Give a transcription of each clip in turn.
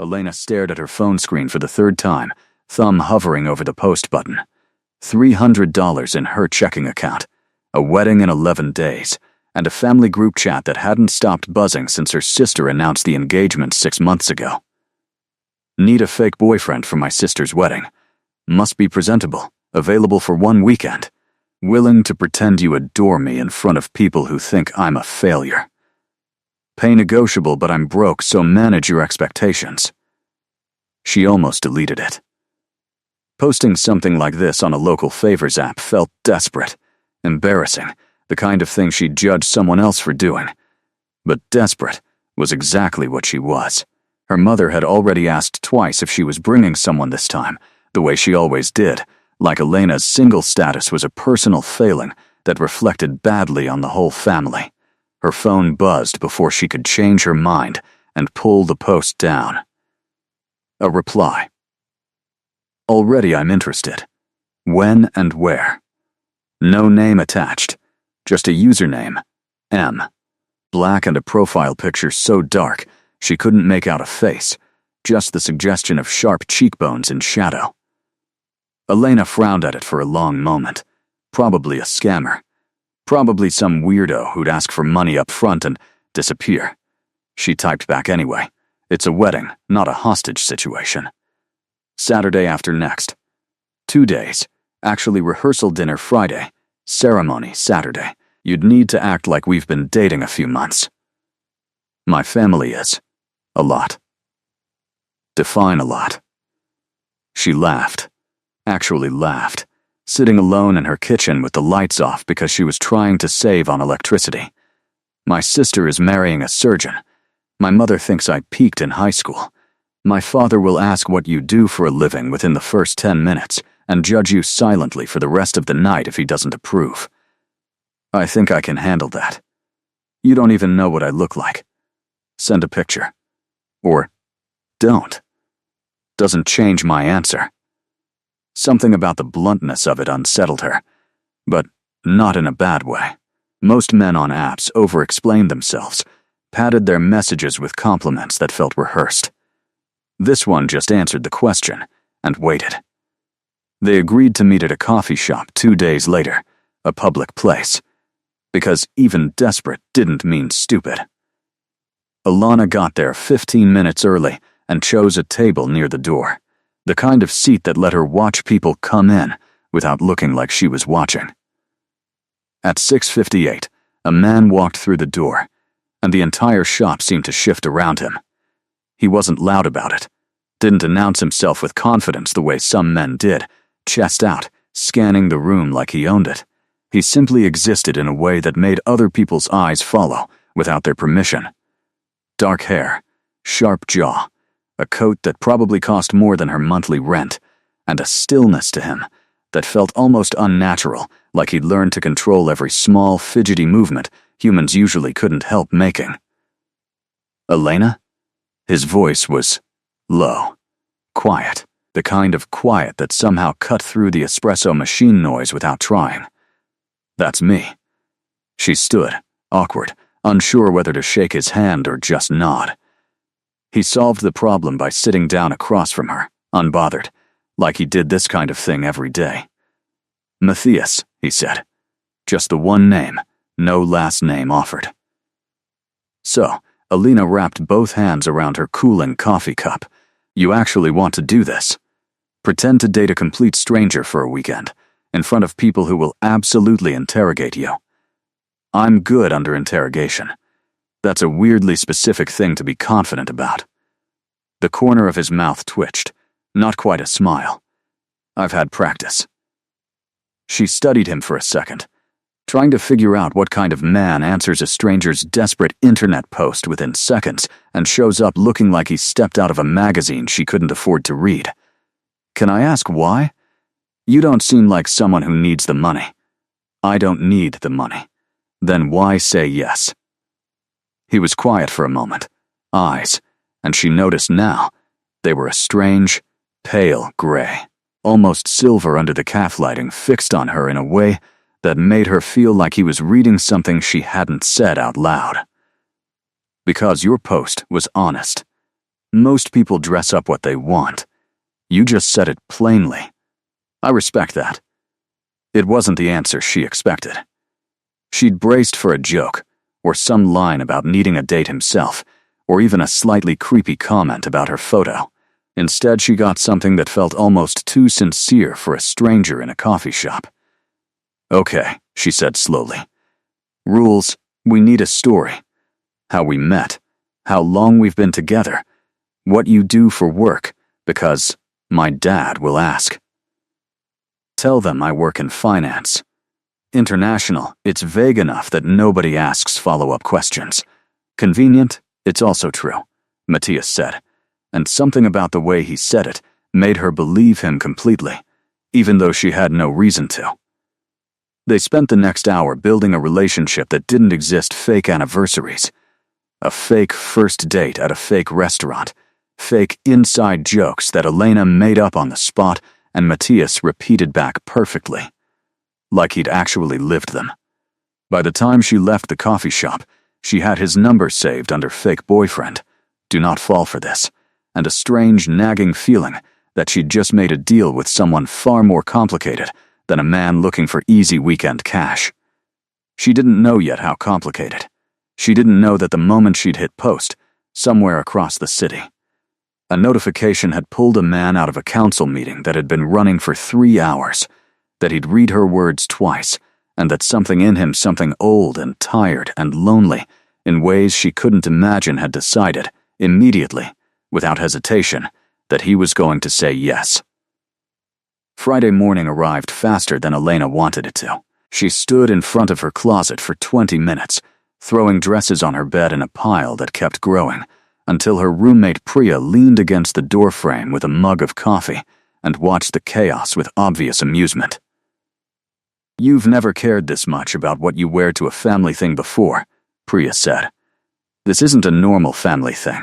Elena stared at her phone screen for the third time, thumb hovering over the post button. $300 in her checking account, a wedding in 11 days, and a family group chat that hadn't stopped buzzing since her sister announced the engagement 6 months ago. Need a fake boyfriend for my sister's wedding. Must be presentable, available for 1 weekend. Willing to pretend you adore me in front of people who think I'm a failure. Pay negotiable, but I'm broke, so manage your expectations. She almost deleted it. Posting something like this on a local favors app felt desperate, embarrassing, the kind of thing she'd judge someone else for doing. But desperate was exactly what she was. Her mother had already asked twice if she was bringing someone this time, the way she always did, like Elena's single status was a personal failing that reflected badly on the whole family. Her phone buzzed before she could change her mind and pull the post down. A reply. Already I'm interested. When and where? No name attached. Just a username. M. Black and a profile picture so dark she couldn't make out a face, just the suggestion of sharp cheekbones in shadow. Elena frowned at it for a long moment. Probably a scammer. Probably some weirdo who'd ask for money up front and disappear. She typed back anyway. It's a wedding, not a hostage situation. Saturday after next. 2 days. Actually rehearsal dinner Friday. Ceremony Saturday. You'd need to act like we've been dating a few months. My family is. A lot. Define a lot. She laughed. Actually laughed. Sitting alone in her kitchen with the lights off because she was trying to save on electricity. My sister is marrying a surgeon. My mother thinks I peaked in high school. My father will ask what you do for a living within the first 10 minutes and judge you silently for the rest of the night if he doesn't approve. I think I can handle that. You don't even know what I look like. Send a picture. Or don't. Doesn't change my answer. Something about the bluntness of it unsettled her, but not in a bad way. Most men on apps over-explained themselves, padded their messages with compliments that felt rehearsed. This one just answered the question and waited. They agreed to meet at a coffee shop 2 days later, a public place, because even desperate didn't mean stupid. Alana got there 15 minutes early and chose a table near the door, the kind of seat that let her watch people come in without looking like she was watching. At 6:58, a man walked through the door, and the entire shop seemed to shift around him. He wasn't loud about it, didn't announce himself with confidence the way some men did, chest out, scanning the room like he owned it. He simply existed in a way that made other people's eyes follow without their permission. Dark hair, sharp jaw, a coat that probably cost more than her monthly rent, and a stillness to him that felt almost unnatural, like he'd learned to control every small, fidgety movement humans usually couldn't help making. Elena? His voice was low, quiet, the kind of quiet that somehow cut through the espresso machine noise without trying. That's me. She stood, awkward, unsure whether to shake his hand or just nod. He solved the problem by sitting down across from her, unbothered, like he did this kind of thing every day. Matthias, he said. Just the one name, no last name offered. So, Elena wrapped both hands around her cooling coffee cup. You actually want to do this? Pretend to date a complete stranger for a weekend, in front of people who will absolutely interrogate you. I'm good under interrogation. That's a weirdly specific thing to be confident about. The corner of his mouth twitched, not quite a smile. I've had practice. She studied him for a second, trying to figure out what kind of man answers a stranger's desperate internet post within seconds and shows up looking like he stepped out of a magazine she couldn't afford to read. Can I ask why? You don't seem like someone who needs the money. I don't need the money. Then why say yes? He was quiet for a moment, eyes, and she noticed now, they were a strange, pale gray, almost silver under the calf lighting fixed on her in a way that made her feel like he was reading something she hadn't said out loud. Because your post was honest. Most people dress up what they want. You just said it plainly. I respect that. It wasn't the answer she expected. She'd braced for a joke, or some line about needing a date himself, or even a slightly creepy comment about her photo. Instead, she got something that felt almost too sincere for a stranger in a coffee shop. Okay, she said slowly. Rules, we need a story. How we met, how long we've been together, what you do for work, because my dad will ask. Tell them I work in finance. International, it's vague enough that nobody asks follow-up questions. Convenient, it's also true, Matthias said, and something about the way he said it made her believe him completely, even though she had no reason to. They spent the next hour building a relationship that didn't exist. Fake anniversaries, a fake first date at a fake restaurant, fake inside jokes that Elena made up on the spot and Matthias repeated back perfectly, like he'd actually lived them. By the time she left the coffee shop, she had his number saved under fake boyfriend. Do not fall for this, and a strange nagging feeling that she'd just made a deal with someone far more complicated than a man looking for easy weekend cash. She didn't know yet how complicated. She didn't know that the moment she'd hit post, somewhere across the city, a notification had pulled a man out of a council meeting that had been running for 3 hours, that he'd read her words twice, and that something in him, something old and tired and lonely, in ways she couldn't imagine, had decided, immediately, without hesitation, that he was going to say yes. Friday morning arrived faster than Elena wanted it to. She stood in front of her closet for 20 minutes, throwing dresses on her bed in a pile that kept growing, until her roommate Priya leaned against the doorframe with a mug of coffee and watched the chaos with obvious amusement. You've never cared this much about what you wear to a family thing before, Priya said. This isn't a normal family thing.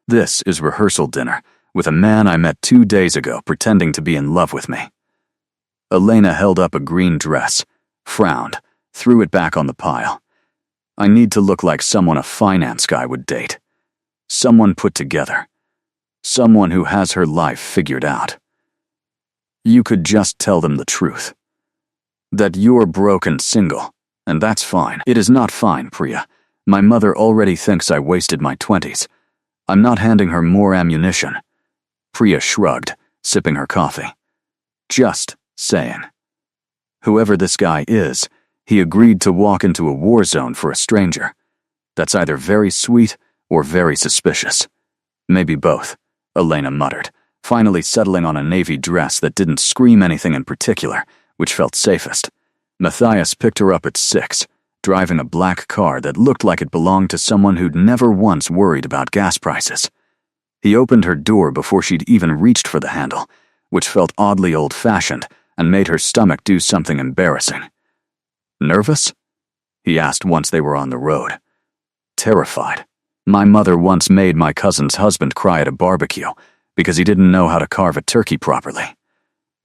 This is rehearsal dinner with a man I met 2 days ago pretending to be in love with me. Elena held up a green dress, frowned, threw it back on the pile. I need to look like someone a finance guy would date. Someone put together. Someone who has her life figured out. You could just tell them the truth. That you're broke and single, and that's fine. It is not fine, Priya. My mother already thinks I wasted my 20s. I'm not handing her more ammunition. Priya shrugged, sipping her coffee. Just saying. Whoever this guy is, he agreed to walk into a war zone for a stranger. That's either very sweet or very suspicious. Maybe both, Elena muttered, finally settling on a navy dress that didn't scream anything in particular, which felt safest. Matthias picked her up at 6, driving a black car that looked like it belonged to someone who'd never once worried about gas prices. He opened her door before she'd even reached for the handle, which felt oddly old-fashioned and made her stomach do something embarrassing. Nervous? He asked once they were on the road. Terrified. My mother once made my cousin's husband cry at a barbecue because he didn't know how to carve a turkey properly.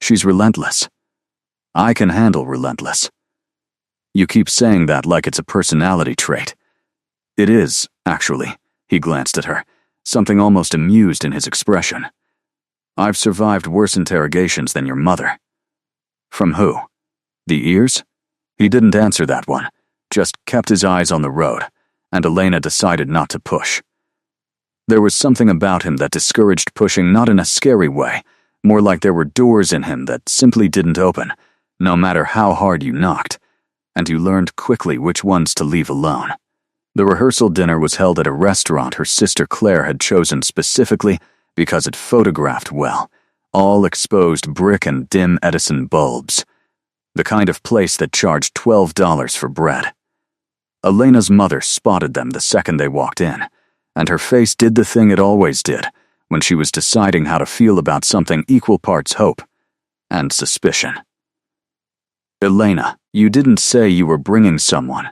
She's relentless. I can handle relentless. You keep saying that like it's a personality trait. It is, actually, he glanced at her, something almost amused in his expression. I've survived worse interrogations than your mother. From who? The ears? He didn't answer that one, just kept his eyes on the road, and Elena decided not to push. There was something about him that discouraged pushing, not in a scary way, more like there were doors in him that simply didn't open, no matter how hard you knocked, and you learned quickly which ones to leave alone. The rehearsal dinner was held at a restaurant her sister Claire had chosen specifically because it photographed well, all exposed brick and dim Edison bulbs, the kind of place that charged $12 for bread. Elena's mother spotted them the second they walked in, and her face did the thing it always did when she was deciding how to feel about something: equal parts hope and suspicion. Elena, you didn't say you were bringing someone.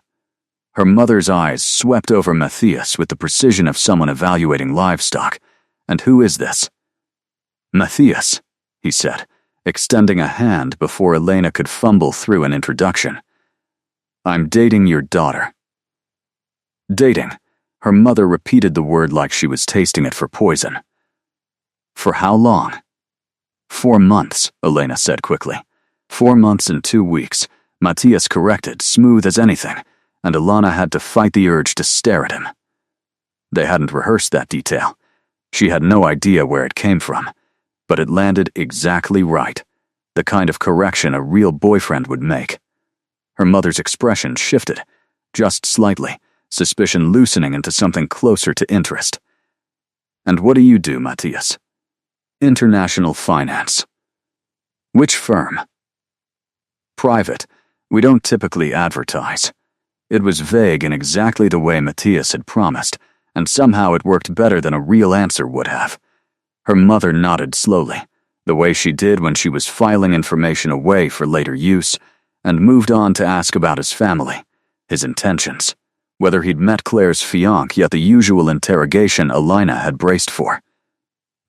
Her mother's eyes swept over Matthias with the precision of someone evaluating livestock. And who is this? Matthias, he said, extending a hand before Elena could fumble through an introduction. I'm dating your daughter. Dating. Her mother repeated the word like she was tasting it for poison. For how long? 4 months, Elena said quickly. 4 months and 2 weeks, Matthias corrected, smooth as anything, and Ilana had to fight the urge to stare at him. They hadn't rehearsed that detail. She had no idea where it came from, but it landed exactly right, the kind of correction a real boyfriend would make. Her mother's expression shifted, just slightly, suspicion loosening into something closer to interest. And what do you do, Matthias? International finance. Which firm? Private. We don't typically advertise. It was vague in exactly the way Matthias had promised, and somehow it worked better than a real answer would have. Her mother nodded slowly, the way she did when she was filing information away for later use, and moved on to ask about his family, his intentions, whether he'd met Claire's fiancé, yet the usual interrogation Elena had braced for.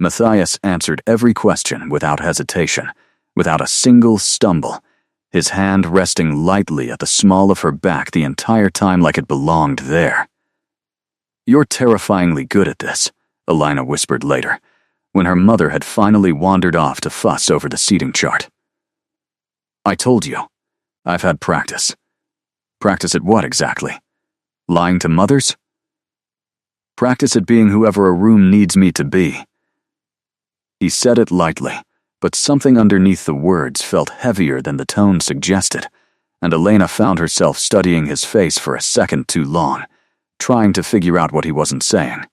Matthias answered every question without hesitation, without a single stumble, his hand resting lightly at the small of her back the entire time like it belonged there. "You're terrifyingly good at this," Elena whispered later, when her mother had finally wandered off to fuss over the seating chart. "I told you. I've had practice." "Practice at what exactly? Lying to mothers?" "Practice at being whoever a room needs me to be." He said it lightly, but something underneath the words felt heavier than the tone suggested, and Elena found herself studying his face for a second too long, trying to figure out what he wasn't saying.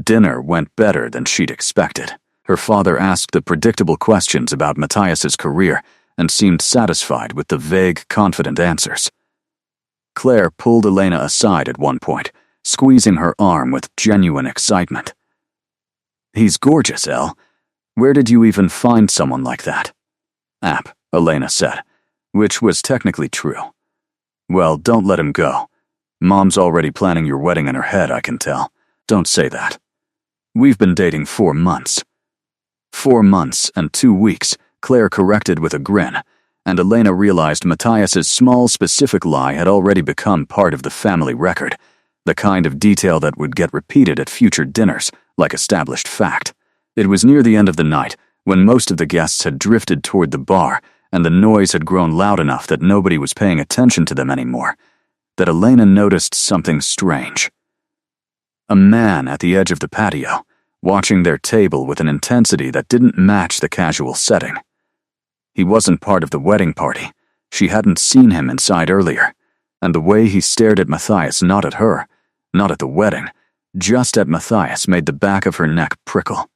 Dinner went better than she'd expected. Her father asked the predictable questions about Matthias's career and seemed satisfied with the vague, confident answers. Claire pulled Elena aside at one point, squeezing her arm with genuine excitement. "He's gorgeous, Elle. Where did you even find someone like that?" Elena said, which was technically true. "Well, don't let him go. Mom's already planning your wedding in her head, I can tell. Don't say that. We've been dating 4 months." 4 months and 2 weeks, Claire corrected with a grin, and Elena realized Matthias's small specific lie had already become part of the family record, the kind of detail that would get repeated at future dinners, like established fact. It was near the end of the night, when most of the guests had drifted toward the bar, and the noise had grown loud enough that nobody was paying attention to them anymore, that Elena noticed something strange. A man at the edge of the patio, watching their table with an intensity that didn't match the casual setting. He wasn't part of the wedding party. She hadn't seen him inside earlier, and the way he stared at Matthias, not at her, not at the wedding, just at Matthias, made the back of her neck prickle.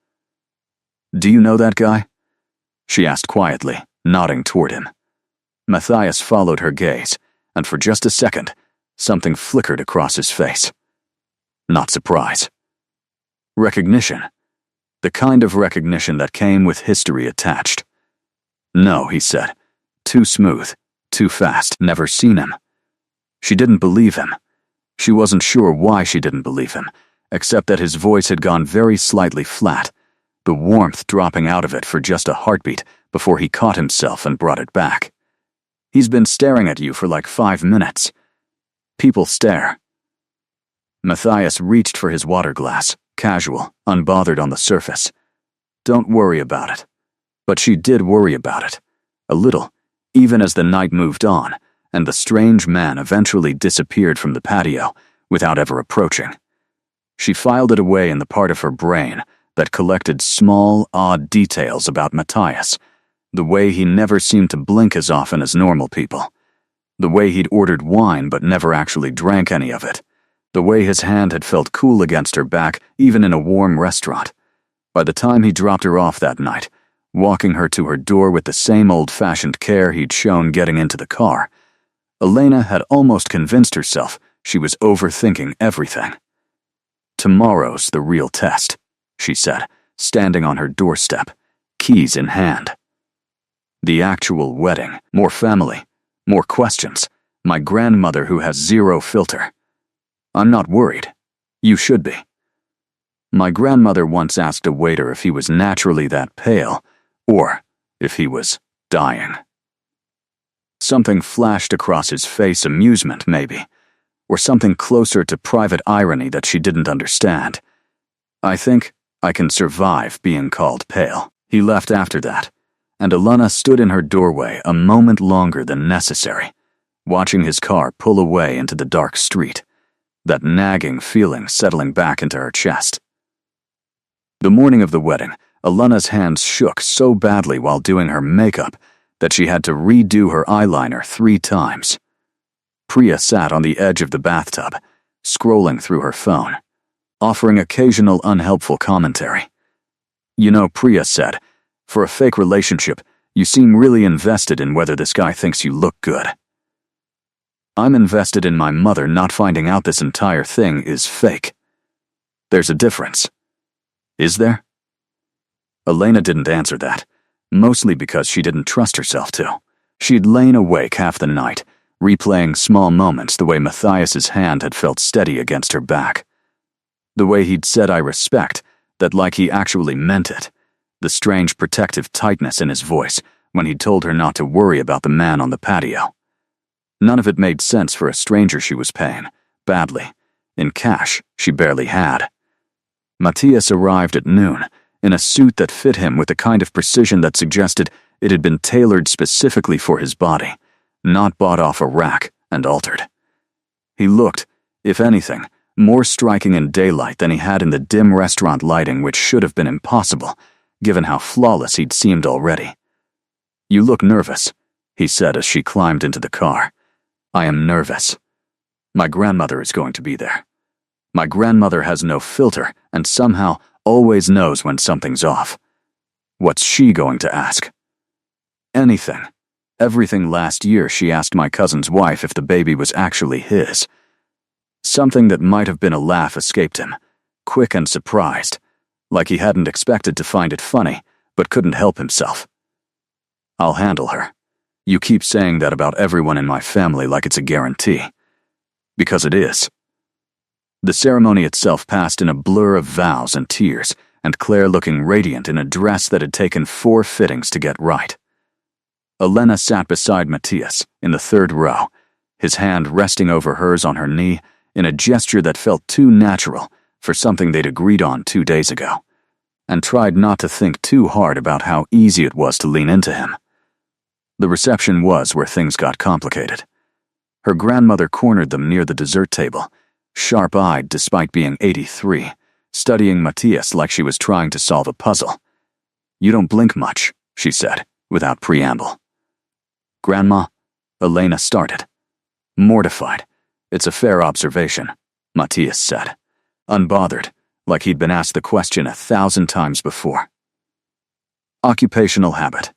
"Do you know that guy?" she asked quietly, nodding toward him. Matthias followed her gaze, and for just a second, something flickered across his face. Not surprise. Recognition. The kind of recognition that came with history attached. "No," he said. "Too smooth, too fast, never seen him." She didn't believe him. She wasn't sure why she didn't believe him, except that his voice had gone very slightly flat, the warmth dropping out of it for just a heartbeat before he caught himself and brought it back. "He's been staring at you for like 5 minutes. People stare." Matthias reached for his water glass, casual, unbothered on the surface. Don't worry about it. But she did worry about it. A little, even as the night moved on, and the strange man eventually disappeared from the patio without ever approaching. She filed it away in the part of her brain that collected small, odd details about Matthias, the way he never seemed to blink as often as normal people, the way he'd ordered wine but never actually drank any of it, the way his hand had felt cool against her back even in a warm restaurant. By the time he dropped her off that night, walking her to her door with the same old-fashioned care he'd shown getting into the car, Elena had almost convinced herself she was overthinking everything. "Tomorrow's the real test," she said, standing on her doorstep, keys in hand. The actual wedding, more family, more questions, my grandmother who has zero filter. I'm not worried. You should be. My grandmother once asked a waiter if he was naturally that pale, or if he was dying. Something flashed across his face, amusement maybe, or something closer to private irony that she didn't understand. I think I can survive being called pale. He left after that, and Alana stood in her doorway a moment longer than necessary, watching his car pull away into the dark street, that nagging feeling settling back into her chest. The morning of the wedding, Alana's hands shook so badly while doing her makeup that she had to redo her eyeliner 3 times. Priya sat on the edge of the bathtub, scrolling through her phone, offering occasional unhelpful commentary. You know, Priya said, for a fake relationship, you seem really invested in whether this guy thinks you look good. I'm invested in my mother not finding out this entire thing is fake. There's a difference. Is there? Elena didn't answer that, mostly because she didn't trust herself to. She'd lain awake half the night, replaying small moments the way Matthias's hand had felt steady against her back. The way he'd said "I respect," that like he actually meant it. The strange protective tightness in his voice when he'd told her not to worry about the man on the patio. None of it made sense for a stranger she was paying, badly. In cash, she barely had. Matthias arrived at noon, in a suit that fit him with the kind of precision that suggested it had been tailored specifically for his body, not bought off a rack and altered. He looked, if anything, more striking in daylight than he had in the dim restaurant lighting, which should have been impossible, given how flawless he'd seemed already. "You look nervous," he said as she climbed into the car. "I am nervous. My grandmother is going to be there. My grandmother has no filter and somehow always knows when something's off. What's she going to ask? Anything. Everything last year she asked my cousin's wife if the baby was actually his. Something that might have been a laugh escaped him, quick and surprised, like he hadn't expected to find it funny, but couldn't help himself. I'll handle her. You keep saying that about everyone in my family like it's a guarantee. Because it is." The ceremony itself passed in a blur of vows and tears, and Claire looking radiant in a dress that had taken 4 fittings to get right. Elena sat beside Matthias, in the 3rd row, his hand resting over hers on her knee, in a gesture that felt too natural for something they'd agreed on 2 days ago, and tried not to think too hard about how easy it was to lean into him. The reception was where things got complicated. Her grandmother cornered them near the dessert table, sharp-eyed despite being 83, studying Matthias like she was trying to solve a puzzle. "You don't blink much," she said, without preamble. "Grandma," Elena started. Mortified. "It's a fair observation," Matthias said, unbothered, like he'd been asked the question 1,000 times before. Occupational habit.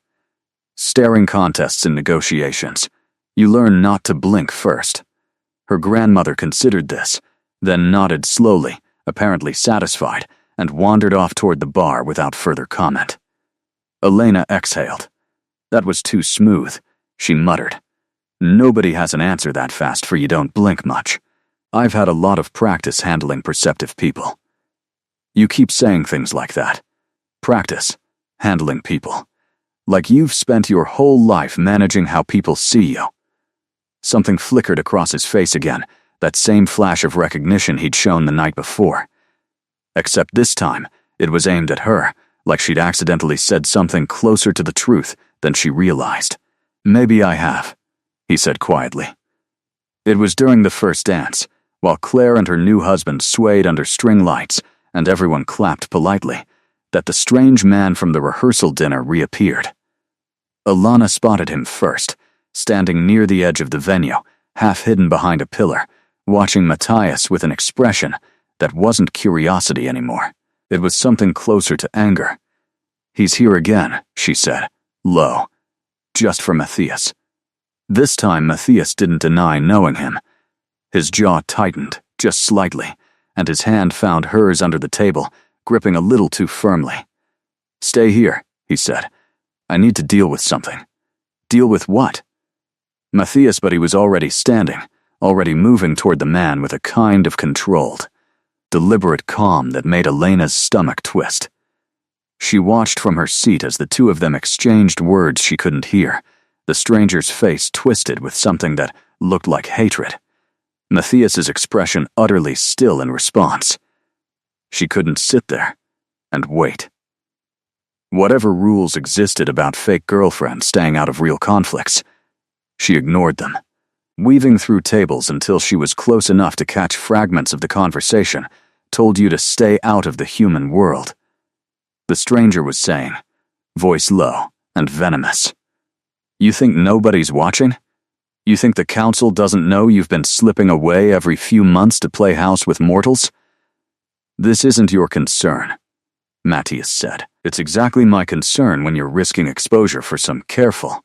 Staring contests and negotiations. You learn not to blink first. Her grandmother considered this, then nodded slowly, apparently satisfied, and wandered off toward the bar without further comment. Elena exhaled. "That was too smooth," she muttered. "Nobody has an answer that fast for you don't blink much. I've had a lot of practice handling perceptive people." "You keep saying things like that. Practice, handling people. Like you've spent your whole life managing how people see you." Something flickered across his face again, that same flash of recognition he'd shown the night before. Except this time, it was aimed at her, like she'd accidentally said something closer to the truth than she realized. "Maybe I have," he said quietly. It was during the first dance, while Claire and her new husband swayed under string lights and everyone clapped politely, that the strange man from the rehearsal dinner reappeared. Alana spotted him first, standing near the edge of the venue, half hidden behind a pillar, watching Matthias with an expression that wasn't curiosity anymore. It was something closer to anger. "He's here again," she said, low, just for Matthias. This time Matthias didn't deny knowing him. His jaw tightened, just slightly, and his hand found hers under the table, gripping a little too firmly. "Stay here," he said. "I need to deal with something." "Deal with what?" Matthias, but he was already standing, already moving toward the man with a kind of controlled, deliberate calm that made Elena's stomach twist. She watched from her seat as the two of them exchanged words she couldn't hear, the stranger's face twisted with something that looked like hatred, Matthias's expression utterly still in response. She couldn't sit there. and wait. Whatever rules existed about fake girlfriends staying out of real conflicts, she ignored them, weaving through tables until she was close enough to catch fragments of the conversation, told you to stay out of the human world. The stranger was saying, voice low and venomous. You think nobody's watching? You think the council doesn't know you've been slipping away every few months to play house with mortals? This isn't your concern, Matthias said. It's exactly my concern when you're risking exposure for some careful,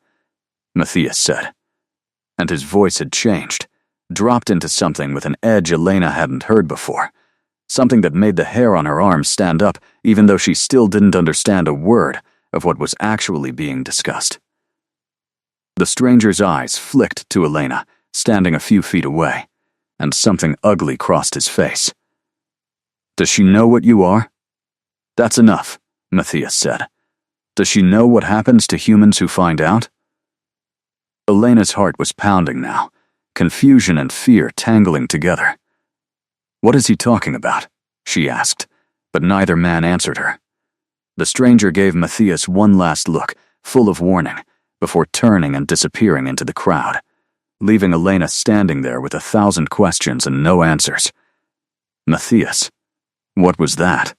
Matthias said. And his voice had changed, dropped into something with an edge Elena hadn't heard before, something that made the hair on her arms stand up even though she still didn't understand a word of what was actually being discussed. The stranger's eyes flicked to Elena, standing a few feet away, and something ugly crossed his face. Does she know what you are? That's enough, Matthias said. Does she know what happens to humans who find out? Elena's heart was pounding now, confusion and fear tangling together. What is he talking about? She asked, but neither man answered her. The stranger gave Matthias one last look, full of warning, before turning and disappearing into the crowd, leaving Elena standing there with 1,000 questions and no answers. Matthias, what was that?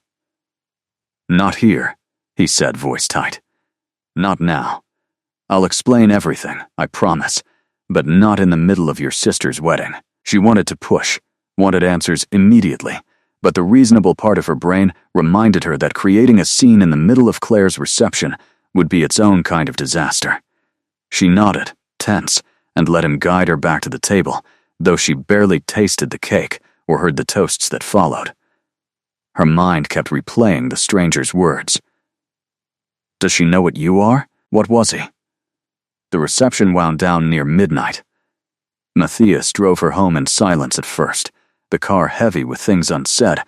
Not here, he said, voice tight. Not now. I'll explain everything, I promise, but not in the middle of your sister's wedding. She wanted to push, wanted answers immediately, but the reasonable part of her brain reminded her that creating a scene in the middle of Claire's reception would be its own kind of disaster. She nodded, tense, and let him guide her back to the table, though she barely tasted the cake or heard the toasts that followed. Her mind kept replaying the stranger's words. Does she know what you are? What was he? The reception wound down near midnight. Matthias drove her home in silence at first, the car heavy with things unsaid,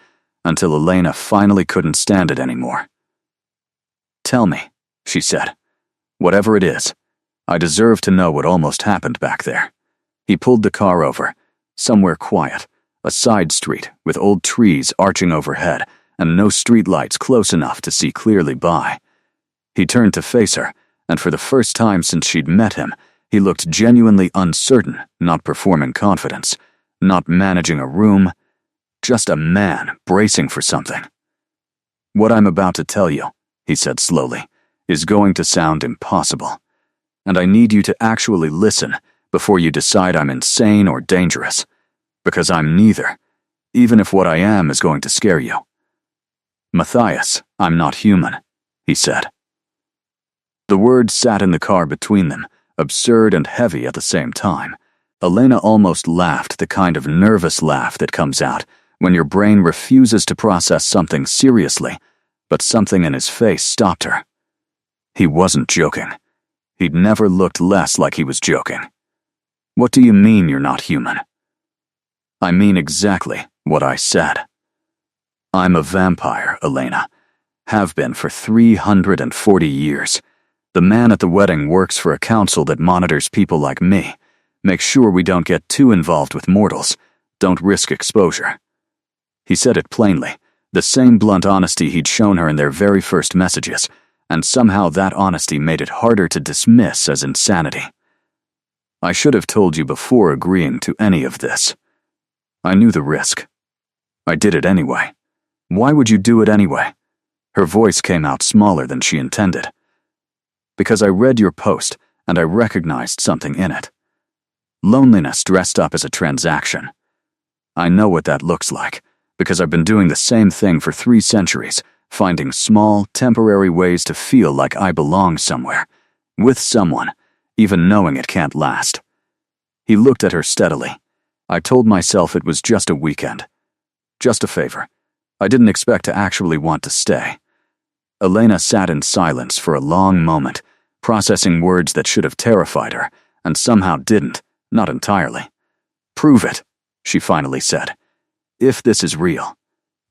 until Elena finally couldn't stand it anymore. Tell me, she said. Whatever it is, I deserve to know what almost happened back there. He pulled the car over, somewhere quiet, a side street with old trees arching overhead and no streetlights close enough to see clearly by. He turned to face her, and for the first time since she'd met him, he looked genuinely uncertain, not performing confidence, not managing a room, just a man bracing for something. What I'm about to tell you, he said slowly, is going to sound impossible, and I need you to actually listen before you decide I'm insane or dangerous, because I'm neither, even if what I am is going to scare you. Matthias, I'm not human, he said. The words sat in the car between them, absurd and heavy at the same time. Elena almost laughed, the kind of nervous laugh that comes out when your brain refuses to process something seriously, but something in his face stopped her. He wasn't joking. He'd never looked less like he was joking. What do you mean you're not human? I mean exactly what I said. I'm a vampire, Elena. Have been for 340 years. The man at the wedding works for a council that monitors people like me, makes sure we don't get too involved with mortals, don't risk exposure. He said it plainly, the same blunt honesty he'd shown her in their very first messages, and somehow that honesty made it harder to dismiss as insanity. I should have told you before agreeing to any of this. I knew the risk. I did it anyway. Why would you do it anyway? Her voice came out smaller than she intended. Because I read your post, and I recognized something in it. Loneliness dressed up as a transaction. I know what that looks like, because I've been doing the same thing for 3 centuries, finding small, temporary ways to feel like I belong somewhere, with someone, even knowing it can't last. He looked at her steadily. I told myself it was just a weekend. Just a favor. I didn't expect to actually want to stay. Elena sat in silence for a long moment, processing words that should have terrified her, and somehow didn't, not entirely. Prove it, she finally said. If this is real,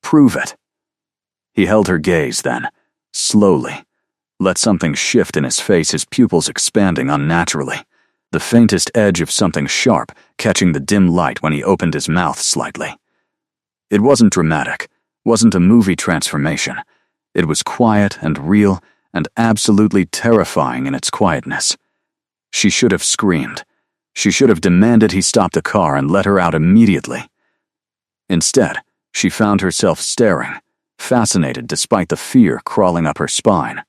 prove it. He held her gaze then, slowly, let something shift in his face, his pupils expanding unnaturally, the faintest edge of something sharp catching the dim light when he opened his mouth slightly. It wasn't dramatic, wasn't a movie transformation. It was quiet and real and absolutely terrifying in its quietness. She should have screamed. She should have demanded he stop the car and let her out immediately. Instead, she found herself staring, fascinated despite the fear crawling up her spine.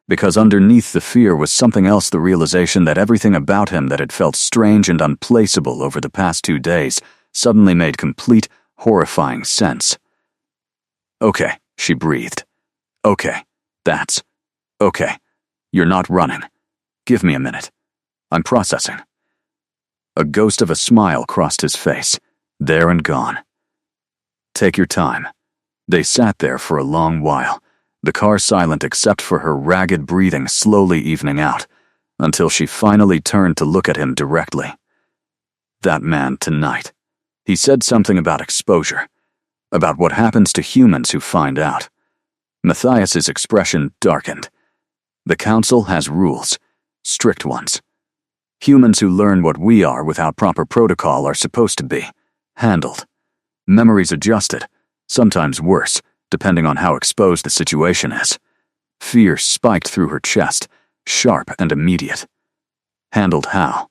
Because underneath the fear was something else, the realization that everything about him that had felt strange and unplaceable over the past 2 days suddenly made complete, horrifying sense. "Okay," she breathed. "Okay, that's okay. You're not running. Give me a minute. I'm processing." A ghost of a smile crossed his face, there and gone. "Take your time." They sat there for a long while, the car silent except for her ragged breathing slowly evening out, until she finally turned to look at him directly. "That man tonight. He said something about exposure, about what happens to humans who find out." Matthias's expression darkened. "The council has rules, strict ones. Humans who learn what we are without proper protocol are supposed to be handled. Memories adjusted, sometimes worse, depending on how exposed the situation is." Fear spiked through her chest, sharp and immediate. "Handled how?"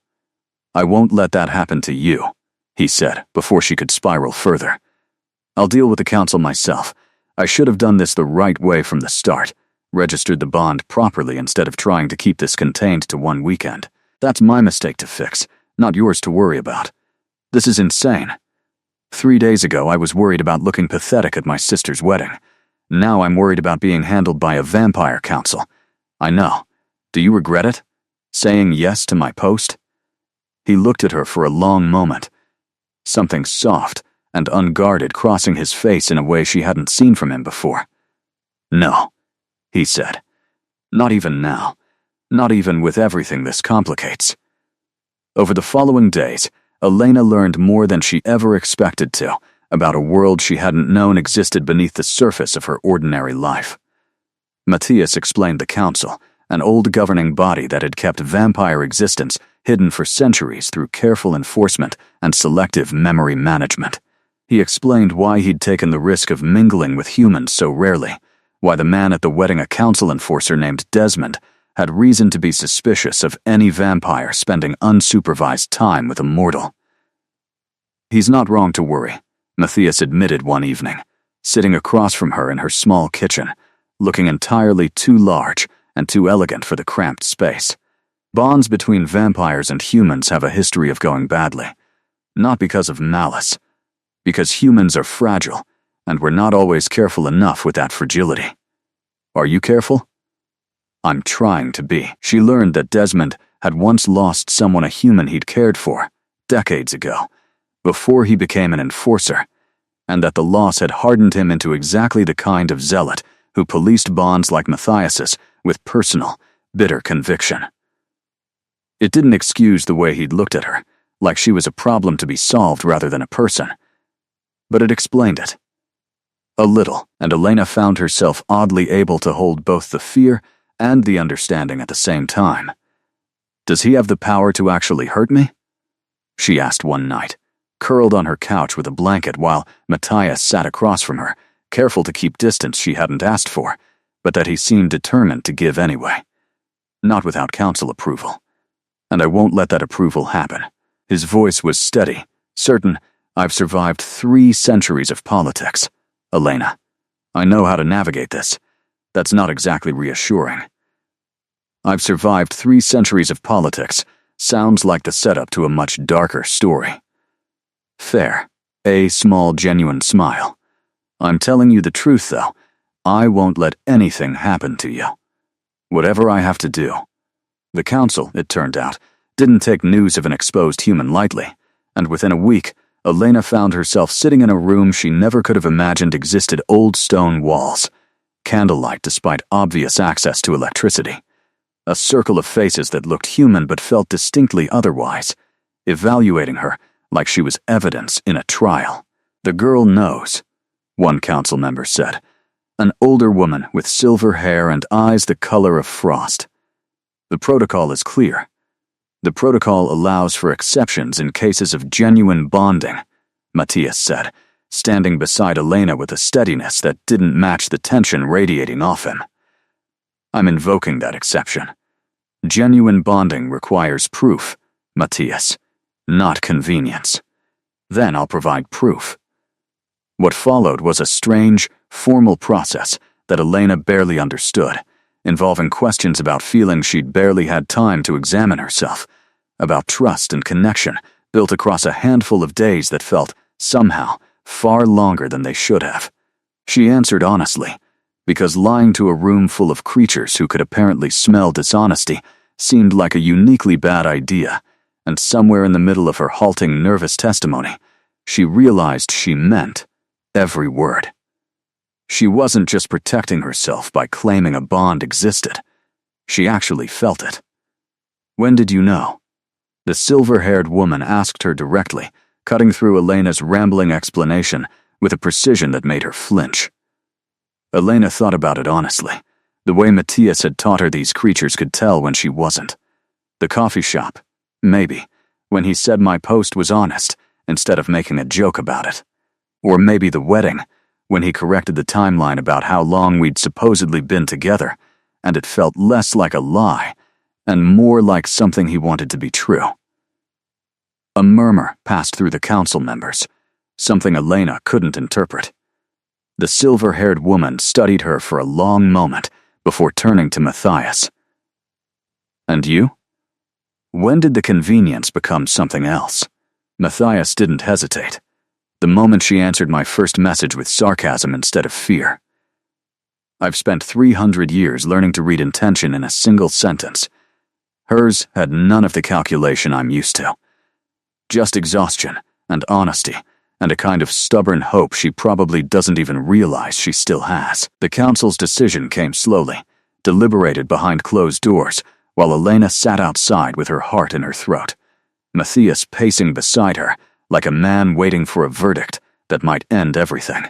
"I won't let that happen to you," he said, before she could spiral further. "I'll deal with the council myself. I should have done this the right way from the start, registered the bond properly instead of trying to keep this contained to one weekend. That's my mistake to fix, not yours to worry about. This is insane. 3 days ago, I was worried about looking pathetic at my sister's wedding. Now I'm worried about being handled by a vampire council. I know. Do you regret it? Saying yes to my post?" He looked at her for a long moment, something soft and unguarded crossing his face in a way she hadn't seen from him before. "No," he said. "Not even now. Not even with everything this complicates." Over the following days, Elena learned more than she ever expected to about a world she hadn't known existed beneath the surface of her ordinary life. Matthias explained the council, an old governing body that had kept vampire existence hidden for centuries through careful enforcement and selective memory management. He explained why he'd taken the risk of mingling with humans so rarely, why the man at the wedding, a council enforcer named Desmond, had reason to be suspicious of any vampire spending unsupervised time with a mortal. "He's not wrong to worry," Matthias admitted one evening, sitting across from her in her small kitchen, looking entirely too large and too elegant for the cramped space. "Bonds between vampires and humans have a history of going badly, not because of malice, because humans are fragile, and we're not always careful enough with that fragility. Are you careful?" "I'm trying to be." She learned that Desmond had once lost someone, a human he'd cared for, decades ago, before he became an enforcer, and that the loss had hardened him into exactly the kind of zealot who policed bonds like Matthias's with personal, bitter conviction. It didn't excuse the way he'd looked at her, like she was a problem to be solved rather than a person, but it explained it. A little, and Elena found herself oddly able to hold both the fear and the understanding at the same time. "Does he have the power to actually hurt me?" she asked one night, curled on her couch with a blanket while Matthias sat across from her, careful to keep distance she hadn't asked for, but that he seemed determined to give anyway. "Not without council approval. And I won't let that approval happen." His voice was steady, certain. "I've survived 3 centuries of politics, Elena. I know how to navigate this. That's not exactly reassuring." "I've survived 3 centuries of politics" sounds like the setup to a much darker story. Fair. A small, genuine smile. "I'm telling you the truth, though. I won't let anything happen to you. Whatever I have to do." The council, it turned out, didn't take news of an exposed human lightly, and within a week, Elena found herself sitting in a room she never could have imagined existed: old stone walls, candlelight despite obvious access to electricity, a circle of faces that looked human but felt distinctly otherwise, evaluating her like she was evidence in a trial. "The girl knows," one council member said, an older woman with silver hair and eyes the color of frost. "The protocol is clear. The protocol allows for exceptions in cases of genuine bonding," Matthias said, standing beside Elena with a steadiness that didn't match the tension radiating off him. I'm invoking that exception. Genuine bonding requires proof, Matthias, not convenience. Then I'll provide proof. What followed was a strange, formal process that Elena barely understood, involving questions about feelings she'd barely had time to examine herself, about trust and connection built across a handful of days that felt, somehow, far longer than they should have. She answered honestly, because lying to a room full of creatures who could apparently smell dishonesty seemed like a uniquely bad idea, and somewhere in the middle of her halting, nervous testimony, she realized she meant every word. She wasn't just protecting herself by claiming a bond existed. She actually felt it. When did you know? The silver-haired woman asked her directly, cutting through Elena's rambling explanation with a precision that made her flinch. Elena thought about it honestly. The way Matthias had taught her these creatures could tell when she wasn't. The coffee shop, maybe, when he said my post was honest instead of making a joke about it. Or maybe the wedding, when he corrected the timeline about how long we'd supposedly been together, and it felt less like a lie and more like something he wanted to be true. A murmur passed through the council members, something Elena couldn't interpret. The silver-haired woman studied her for a long moment before turning to Matthias. And you? When did the convenience become something else? Matthias didn't hesitate. The moment she answered my first message with sarcasm instead of fear. I've spent 300 years learning to read intention in a single sentence. Hers had none of the calculation I'm used to. Just exhaustion and honesty and a kind of stubborn hope she probably doesn't even realize she still has. The council's decision came slowly, deliberated behind closed doors, while Elena sat outside with her heart in her throat, Matthias pacing beside her like a man waiting for a verdict that might end everything.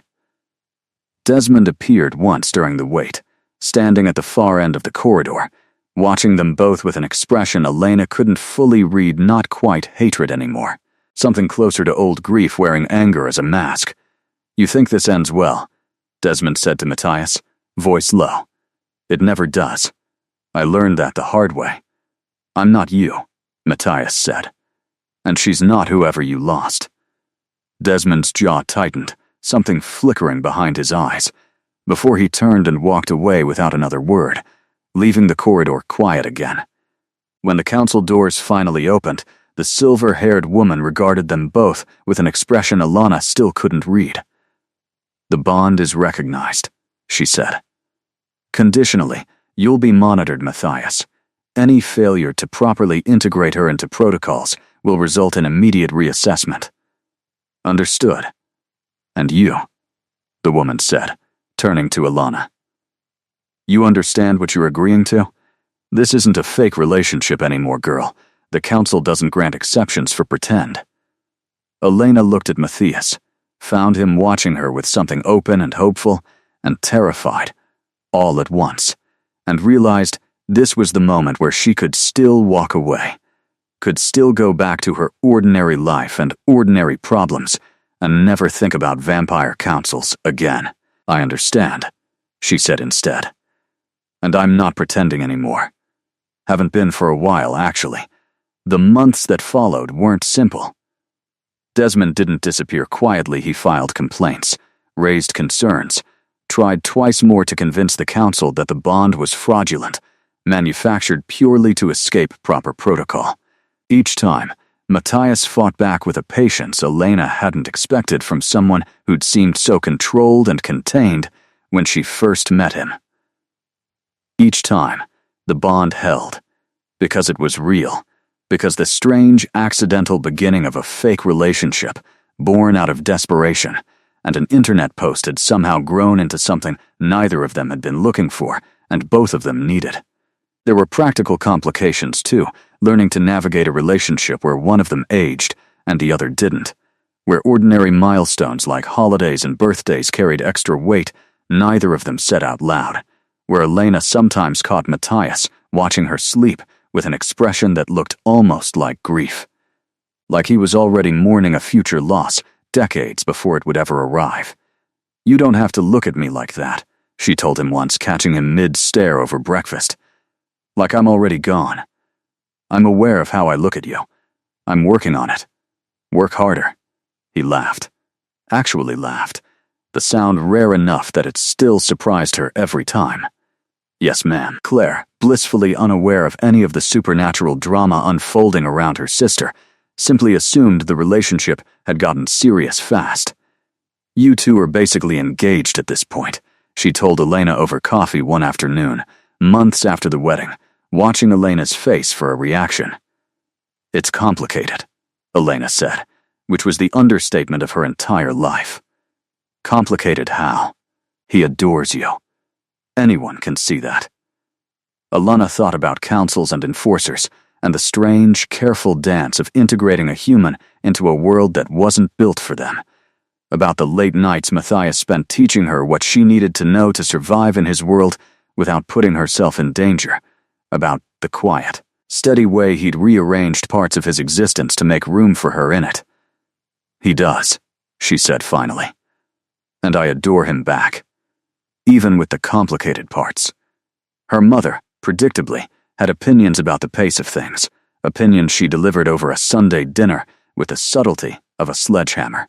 Desmond appeared once during the wait, standing at the far end of the corridor, watching them both with an expression Elena couldn't fully read, not quite hatred anymore, something closer to old grief wearing anger as a mask. You think this ends well, Desmond said to Matthias, voice low. It never does. I learned that the hard way. I'm not you, Matthias said. And she's not whoever you lost. Desmond's jaw tightened, something flickering behind his eyes, before he turned and walked away without another word, leaving the corridor quiet again. When the council doors finally opened, the silver-haired woman regarded them both with an expression Alana still couldn't read. The bond is recognized, she said. Conditionally, you'll be monitored, Matthias. Any failure to properly integrate her into protocols will result in immediate reassessment. Understood. And you, the woman said, turning to Alana. You understand what you're agreeing to? This isn't a fake relationship anymore, girl. The council doesn't grant exceptions for pretend. Elena looked at Matthias, found him watching her with something open and hopeful and terrified, all at once, and realized this was the moment where she could still walk away, could still go back to her ordinary life and ordinary problems, and never think about vampire councils again. I understand, she said instead. And I'm not pretending anymore. Haven't been for a while, actually. The months that followed weren't simple. Desmond didn't disappear quietly. He filed complaints, raised concerns, tried twice more to convince the council that the bond was fraudulent, manufactured purely to escape proper protocol. Each time, Matthias fought back with a patience Elena hadn't expected from someone who'd seemed so controlled and contained when she first met him. Each time, the bond held, because it was real, because the strange, accidental beginning of a fake relationship, born out of desperation, and an internet post had somehow grown into something neither of them had been looking for, and both of them needed. There were practical complications, too, learning to navigate a relationship where one of them aged and the other didn't, where ordinary milestones like holidays and birthdays carried extra weight neither of them said out loud, where Elena sometimes caught Matthias watching her sleep with an expression that looked almost like grief. Like he was already mourning a future loss decades before it would ever arrive. "You don't have to look at me like that," she told him once, catching him mid-stare over breakfast. "Like I'm already gone. I'm aware of how I look at you. I'm working on it. Work harder." He laughed. Actually laughed. The sound rare enough that it still surprised her every time. "Yes, ma'am." Claire, blissfully unaware of any of the supernatural drama unfolding around her sister, simply assumed the relationship had gotten serious fast. "You two are basically engaged at this point," she told Elena over coffee one afternoon, months after the wedding, watching Elena's face for a reaction. "It's complicated," Elena said, which was the understatement of her entire life. "Complicated how? He adores you. Anyone can see that." Alana thought about councils and enforcers, and the strange, careful dance of integrating a human into a world that wasn't built for them. About the late nights Matthias spent teaching her what she needed to know to survive in his world without putting herself in danger. About the quiet, steady way he'd rearranged parts of his existence to make room for her in it. "He does," she said finally. "And I adore him back. Even with the complicated parts." Her mother, predictably, had opinions about the pace of things, opinions she delivered over a Sunday dinner with the subtlety of a sledgehammer.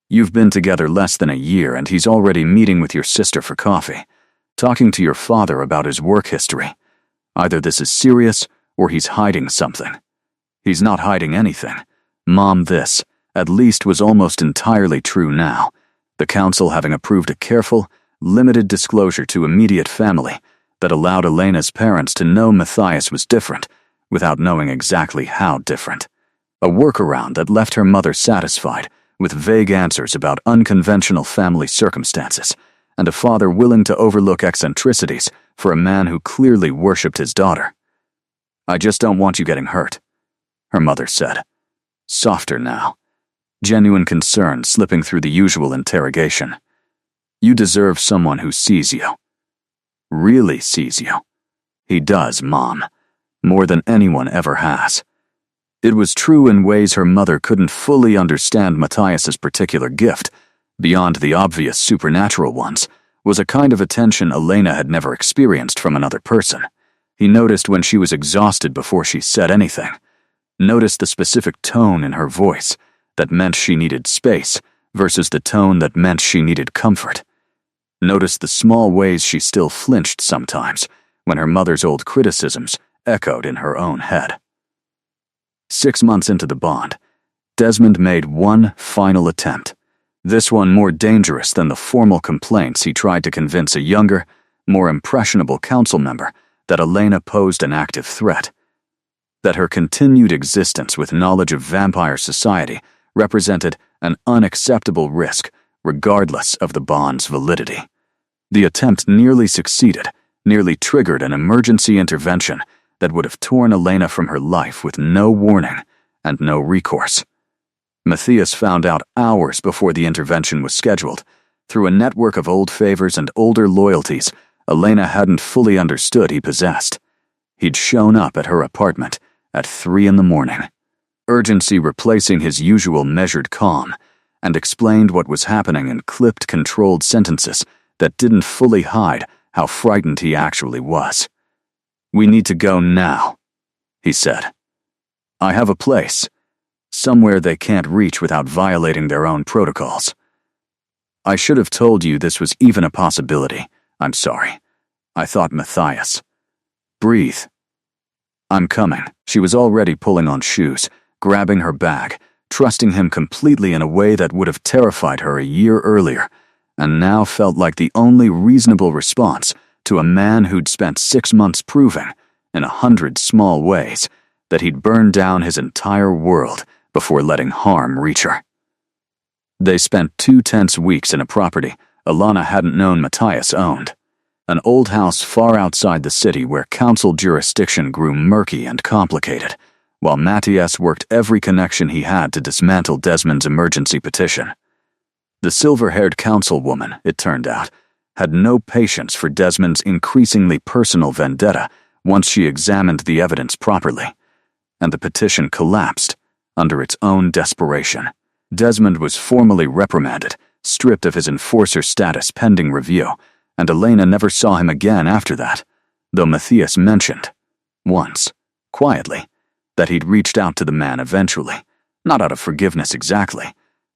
"You've been together less than a year and he's already meeting with your sister for coffee, talking to your father about his work history. Either this is serious or he's hiding something." "He's not hiding anything, Mom." This, at least, was almost entirely true now, the council having approved a careful, limited disclosure to immediate family that allowed Elena's parents to know Matthias was different without knowing exactly how different. A workaround that left her mother satisfied with vague answers about unconventional family circumstances, and a father willing to overlook eccentricities for a man who clearly worshipped his daughter. "I just don't want you getting hurt," her mother said. Softer now, genuine concern slipping through the usual interrogation. "You deserve someone who sees you. Really sees you." "He does, Mom. More than anyone ever has." It was true in ways her mother couldn't fully understand. Matthias's particular gift, beyond the obvious supernatural ones, was a kind of attention Elena had never experienced from another person. He noticed when she was exhausted before she said anything. Noticed the specific tone in her voice that meant she needed space versus the tone that meant she needed comfort. Noticed the small ways she still flinched sometimes when her mother's old criticisms echoed in her own head. 6 months into the bond, Desmond made one final attempt. This one more dangerous than the formal complaints he tried to convince a younger, more impressionable council member that Elena posed an active threat. That her continued existence with knowledge of vampire society represented an unacceptable risk regardless of the bond's validity. The attempt nearly succeeded, nearly triggered an emergency intervention that would have torn Elena from her life with no warning and no recourse. Matthias found out hours before the intervention was scheduled, through a network of old favors and older loyalties Elena hadn't fully understood he possessed. He'd shown up at her apartment at 3 a.m, urgency replacing his usual measured calm, and explained what was happening in clipped, controlled sentences that didn't fully hide how frightened he actually was. "We need to go now," he said. "I have a place. Somewhere they can't reach without violating their own protocols. I should have told you this was even a possibility. I'm sorry. I thought Matthias. Breathe. I'm coming." She was already pulling on shoes, grabbing her bag, trusting him completely in a way that would have terrified her a year earlier, and now felt like the only reasonable response to a man who'd spent 6 months proving, in 100 small ways, that he'd burned down his entire world before letting harm reach her. They spent 2 tense weeks in a property Alana hadn't known Matthias owned, an old house far outside the city where council jurisdiction grew murky and complicated, while Matthias worked every connection he had to dismantle Desmond's emergency petition. The silver-haired councilwoman, it turned out, had no patience for Desmond's increasingly personal vendetta once she examined the evidence properly, and the petition collapsed under its own desperation. Desmond was formally reprimanded, stripped of his enforcer status pending review, and Elena never saw him again after that, though Matthias mentioned, once, quietly, that he'd reached out to the man eventually, not out of forgiveness exactly,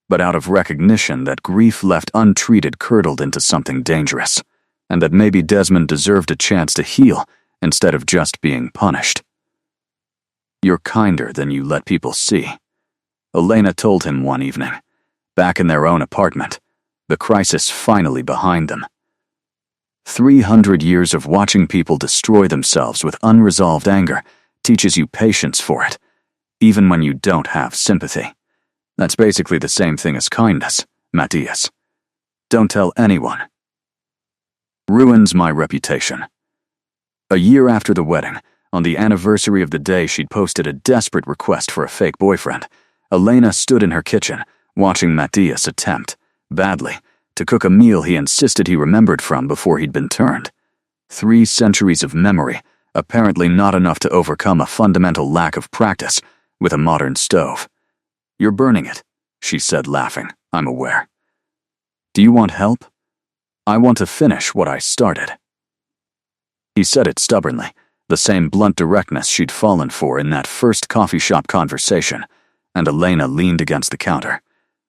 but out of recognition that grief left untreated curdled into something dangerous, and that maybe Desmond deserved a chance to heal instead of just being punished. "You're kinder than you let people see," Elena told him one evening, back in their own apartment, the crisis finally behind them. 300 years of watching people destroy themselves with unresolved anger teaches you patience for it, even when you don't have sympathy. That's basically the same thing as kindness, Matthias. Don't tell anyone. Ruins my reputation. A year after the wedding, on the anniversary of the day she'd posted a desperate request for a fake boyfriend, Elena stood in her kitchen, watching Matthias attempt, badly, to cook a meal he insisted he remembered from before he'd been turned. 3 centuries of memory, apparently not enough to overcome a fundamental lack of practice with a modern stove. "You're burning it," she said, laughing. "I'm aware. Do you want help? I want to finish what I started." He said it stubbornly, the same blunt directness she'd fallen for in that first coffee shop conversation, and Elena leaned against the counter,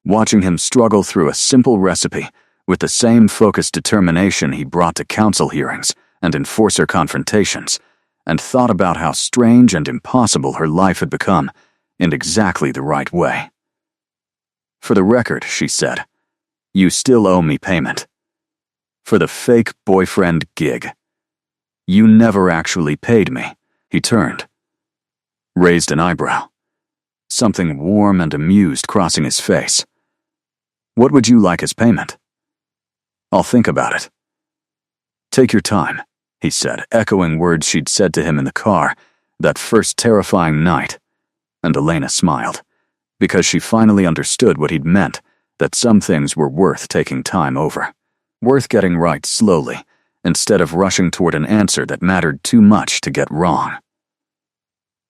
watching him struggle through a simple recipe with the same focused determination he brought to council hearings and enforcer confrontations, and thought about how strange and impossible her life had become in exactly the right way. "For the record," she said, "you still owe me payment. For the fake boyfriend gig. You never actually paid me." He turned, raised an eyebrow, something warm and amused crossing his face. "What would you like as payment?" "I'll think about it." "Take your time," he said, echoing words she'd said to him in the car that first terrifying night, and Elena smiled, because she finally understood what he'd meant, that some things were worth taking time over, worth getting right slowly, instead of rushing toward an answer that mattered too much to get wrong.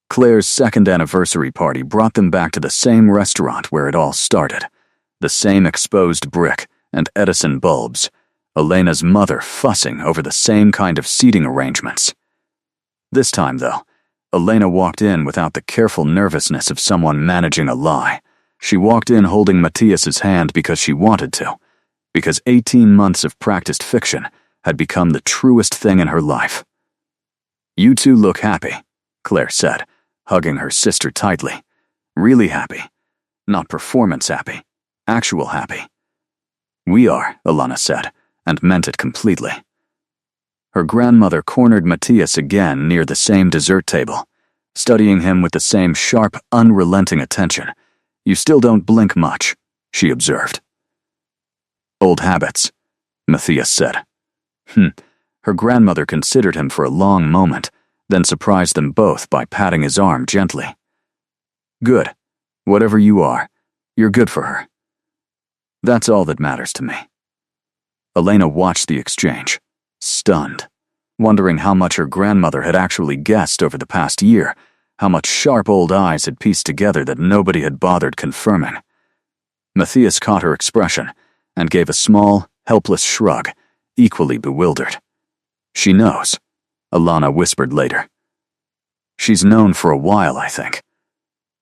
Claire's second anniversary party brought them back to the same restaurant where it all started, the same exposed brick and Edison bulbs, Elena's mother fussing over the same kind of seating arrangements. This time, though, Elena walked in without the careful nervousness of someone managing a lie. She walked in holding Matthias's hand because she wanted to, because 18 months of practiced fiction had become the truest thing in her life. "You two look happy," Claire said, hugging her sister tightly. "Really happy. Not performance happy. Actual happy." "We are," Elena said, and meant it completely. Her grandmother cornered Matthias again near the same dessert table, studying him with the same sharp, unrelenting attention. "You still don't blink much," she observed. "Old habits," Matthias said. Her grandmother considered him for a long moment, then surprised them both by patting his arm gently. "Good. Whatever you are, you're good for her. That's all that matters to me." Elena watched the exchange, stunned, wondering how much her grandmother had actually guessed over the past year, how much sharp old eyes had pieced together that nobody had bothered confirming. Matthias caught her expression and gave a small, helpless shrug, equally bewildered. "She knows," Elena whispered later. "She's known for a while, I think.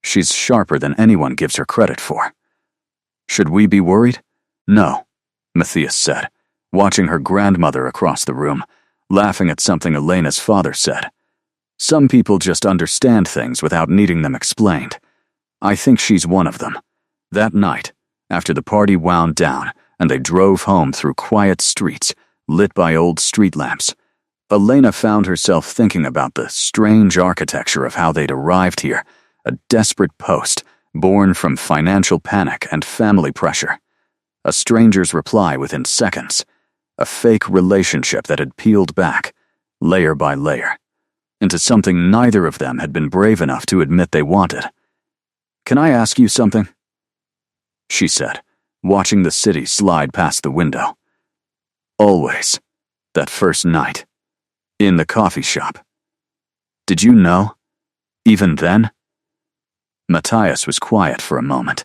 She's sharper than anyone gives her credit for." "Should we be worried?" "No," Matthias said, watching her grandmother across the room, laughing at something Elena's father said. "Some people just understand things without needing them explained. I think she's one of them." That night, after the party wound down and they drove home through quiet streets, lit by old street lamps, Elena found herself thinking about the strange architecture of how they'd arrived here, a desperate post born from financial panic and family pressure. A stranger's reply within seconds, a fake relationship that had peeled back, layer by layer, into something neither of them had been brave enough to admit they wanted. "Can I ask you something?" she said, watching the city slide past the window. "Always, that first night, in the coffee shop. Did you know? Even then?" Matthias was quiet for a moment,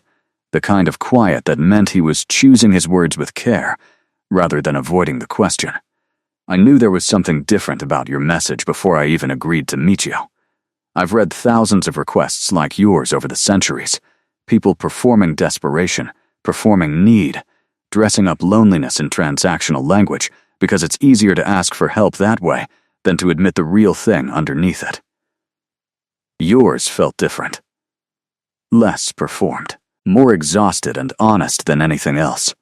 the kind of quiet that meant he was choosing his words with care, rather than avoiding the question. I knew there was something different about your message before I even agreed to meet you. I've read thousands of requests like yours over the centuries, people performing desperation, performing need, dressing up loneliness in transactional language because it's easier to ask for help that way than to admit the real thing underneath it. Yours felt different. Less performed, more exhausted and honest than anything else.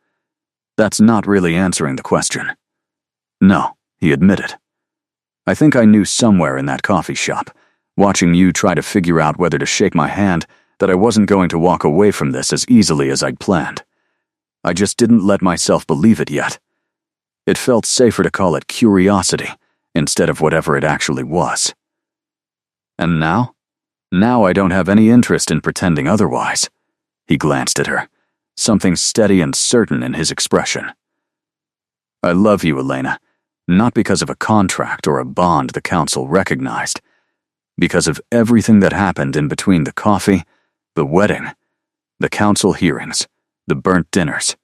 That's not really answering the question. No, he admitted. I think I knew somewhere in that coffee shop, watching you try to figure out whether to shake my hand, that I wasn't going to walk away from this as easily as I'd planned. I just didn't let myself believe it yet. It felt safer to call it curiosity instead of whatever it actually was. And now? Now I don't have any interest in pretending otherwise. He glanced at her, something steady and certain in his expression. I love you, Elena, not because of a contract or a bond the council recognized, because of everything that happened in between the coffee, the wedding, the council hearings, the burnt dinners.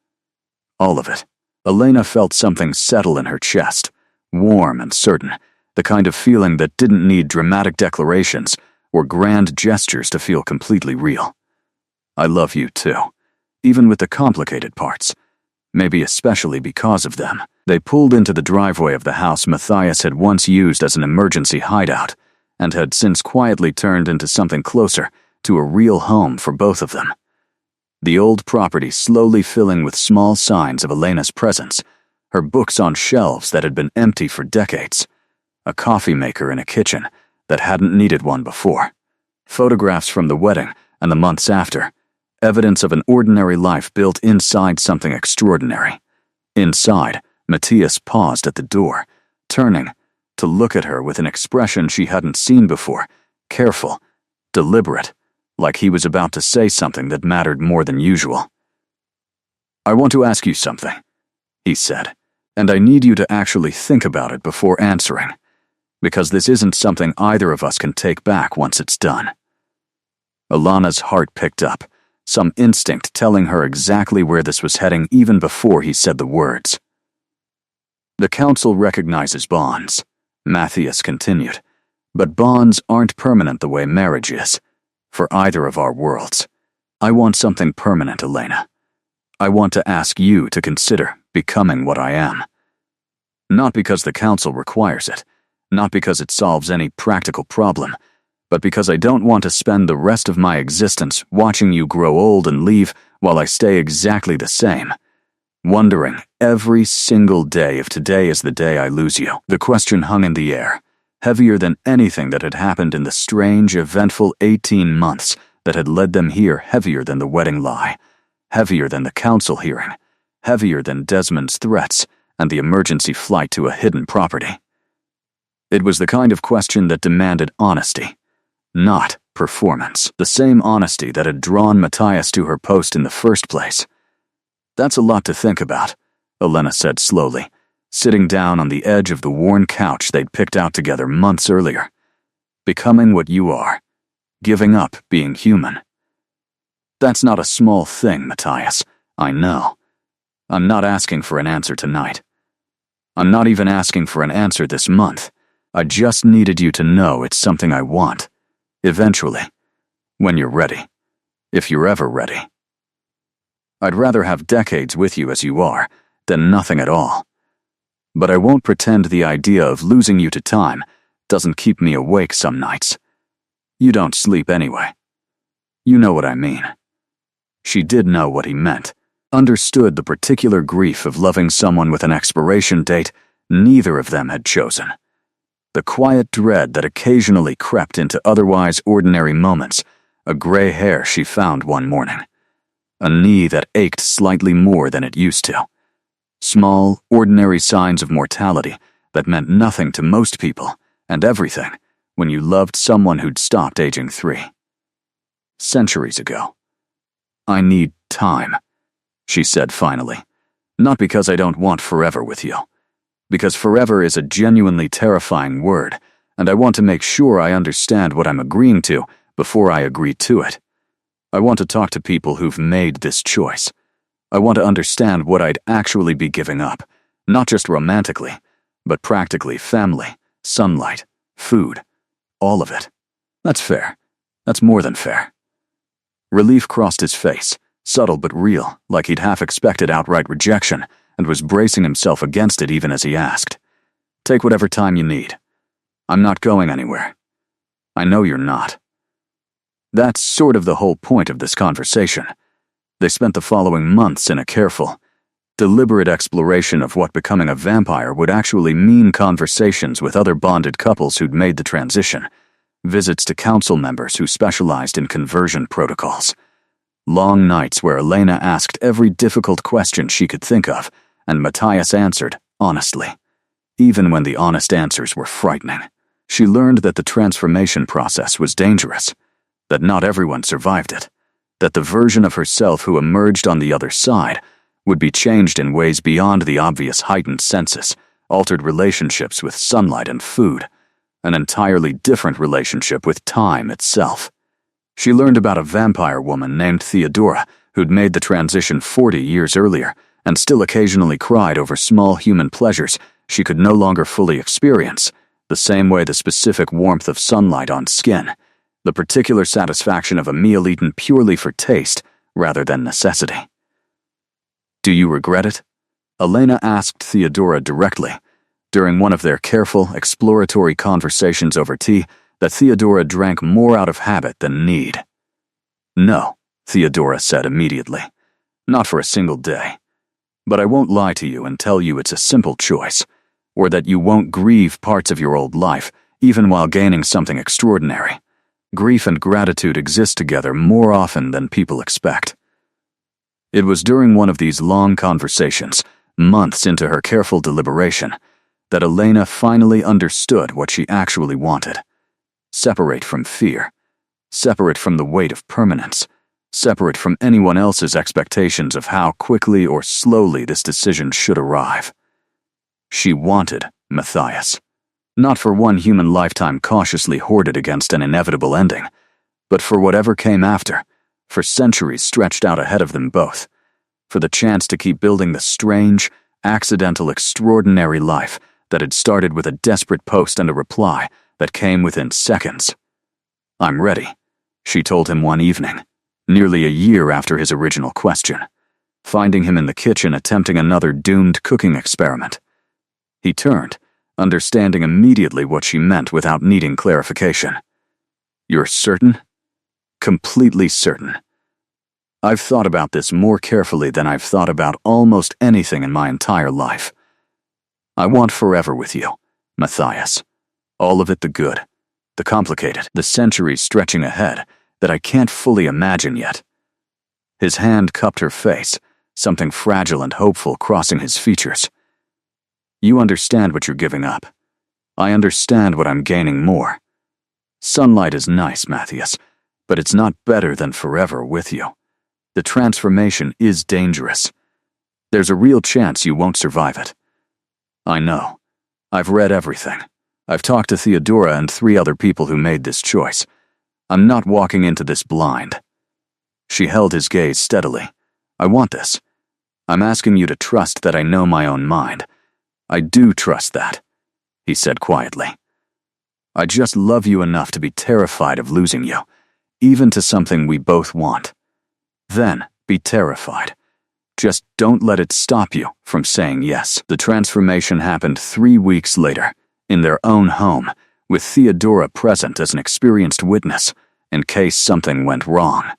All of it. Elena felt something settle in her chest, warm and certain, the kind of feeling that didn't need dramatic declarations or grand gestures to feel completely real. I love you too, even with the complicated parts, maybe especially because of them. They pulled into the driveway of the house Matthias had once used as an emergency hideout and had since quietly turned into something closer to a real home for both of them. The old property slowly filling with small signs of Elena's presence, her books on shelves that had been empty for decades, a coffee maker in a kitchen that hadn't needed one before, photographs from the wedding and the months after, evidence of an ordinary life built inside something extraordinary. Inside, Matthias paused at the door, turning to look at her with an expression she hadn't seen before, careful, deliberate, like he was about to say something that mattered more than usual. I want to ask you something, he said, and I need you to actually think about it before answering, because this isn't something either of us can take back once it's done. Alana's heart picked up, some instinct telling her exactly where this was heading even before he said the words. The council recognizes bonds, Matthias continued, but bonds aren't permanent the way marriage is, for either of our worlds. I want something permanent, Elena. I want to ask you to consider becoming what I am. Not because the council requires it, not because it solves any practical problem, but because I don't want to spend the rest of my existence watching you grow old and leave while I stay exactly the same, wondering every single day if today is the day I lose you. The question hung in the air, heavier than anything that had happened in the strange, eventful 18 months that had led them here, heavier than the wedding lie, heavier than the council hearing, heavier than Desmond's threats and the emergency flight to a hidden property. It was the kind of question that demanded honesty, not performance, the same honesty that had drawn Matthias to her post in the first place. That's a lot to think about, Elena said slowly, sitting down on the edge of the worn couch they'd picked out together months earlier. Becoming what you are, giving up being human. That's not a small thing, Matthias, I know. I'm not asking for an answer tonight. I'm not even asking for an answer this month. I just needed you to know it's something I want. Eventually. When you're ready. If you're ever ready. I'd rather have decades with you as you are than nothing at all. But I won't pretend the idea of losing you to time doesn't keep me awake some nights. You don't sleep anyway. You know what I mean. She did know what he meant, understood the particular grief of loving someone with an expiration date neither of them had chosen. The quiet dread that occasionally crept into otherwise ordinary moments, a gray hair she found one morning, a knee that ached slightly more than it used to. Small, ordinary signs of mortality that meant nothing to most people and everything when you loved someone who'd stopped aging 3 centuries ago. I need time, she said finally, not because I don't want forever with you, because forever is a genuinely terrifying word, and I want to make sure I understand what I'm agreeing to before I agree to it. I want to talk to people who've made this choice. I want to understand what I'd actually be giving up, not just romantically, but practically family, sunlight, food, all of it. That's fair. That's more than fair. Relief crossed his face, subtle but real, like he'd half expected outright rejection, and was bracing himself against it even as he asked. Take whatever time you need. I'm not going anywhere. I know you're not. That's sort of the whole point of this conversation. They spent the following months in a careful, deliberate exploration of what becoming a vampire would actually mean, conversations with other bonded couples who'd made the transition, visits to council members who specialized in conversion protocols, long nights where Elena asked every difficult question she could think of, and Matthias answered honestly, even when the honest answers were frightening. She learned that the transformation process was dangerous, that not everyone survived it, that the version of herself who emerged on the other side would be changed in ways beyond the obvious, heightened senses, altered relationships with sunlight and food, an entirely different relationship with time itself. She learned about a vampire woman named Theodora who'd made the transition 40 years earlier and still occasionally cried over small human pleasures she could no longer fully experience, the same way the specific warmth of sunlight on skin, the particular satisfaction of a meal eaten purely for taste rather than necessity. Do you regret it? Elena asked Theodora directly, during one of their careful, exploratory conversations over tea that Theodora drank more out of habit than need. No, Theodora said immediately. Not for a single day. But I won't lie to you and tell you it's a simple choice, or that you won't grieve parts of your old life, even while gaining something extraordinary. Grief and gratitude exist together more often than people expect. It was during one of these long conversations, months into her careful deliberation, that Elena finally understood what she actually wanted. Separate from fear. Separate from the weight of permanence. Separate from anyone else's expectations of how quickly or slowly this decision should arrive. She wanted Matthias. Not for one human lifetime cautiously hoarded against an inevitable ending, but for whatever came after, for centuries stretched out ahead of them both, for the chance to keep building the strange, accidental, extraordinary life that had started with a desperate post and a reply that came within seconds. I'm ready, she told him one evening, nearly a year after his original question, finding him in the kitchen attempting another doomed cooking experiment. He turned, understanding immediately what she meant without needing clarification. You're certain? Completely certain. I've thought about this more carefully than I've thought about almost anything in my entire life. I want forever with you, Matthias. All of it, the good, the complicated, the centuries stretching ahead that I can't fully imagine yet. His hand cupped her face, something fragile and hopeful crossing his features. You understand what you're giving up. I understand what I'm gaining more. Sunlight is nice, Matthias, but it's not better than forever with you. The transformation is dangerous. There's a real chance you won't survive it. I know. I've read everything. I've talked to Theodora and 3 other people who made this choice. I'm not walking into this blind. She held his gaze steadily. I want this. I'm asking you to trust that I know my own mind. I do trust that, he said quietly. I just love you enough to be terrified of losing you, even to something we both want. Then, be terrified. Just don't let it stop you from saying yes. The transformation happened 3 weeks later, in their own home, with Theodora present as an experienced witness, in case something went wrong.